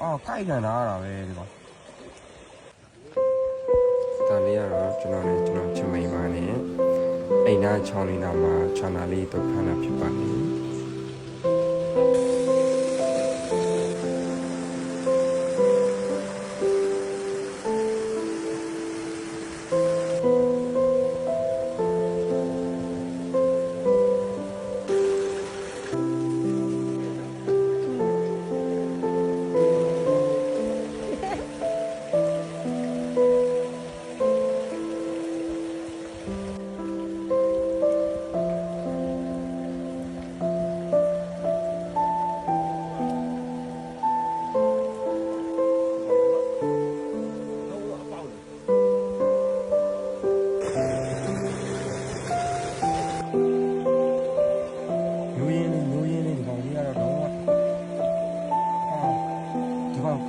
ကိုက်ကန်တာပဲဒီကောင်ဒါလေးကတော့ကျွန်တော်ချမိန်ပါနဲ့အိမ်သားချောင်းလေးတော့မှာခြံသားလေးတော့ဖမ်းတာဖြစ်ပါတယ်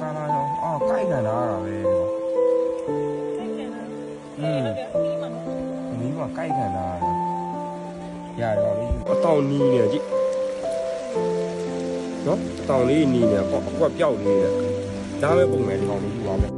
ကာလာရောကိုက်ကန်တာပဲနီးမှာကိုက်ကန်တာရတယ်လေအတောင်နီးနေကြည့်နော်တောင်လေးနီးနေပေါ့အကွက်ပြောက်နေတယ်ဒါပဲပုံမယ်ဒီကောင်လေးယူပါမယ်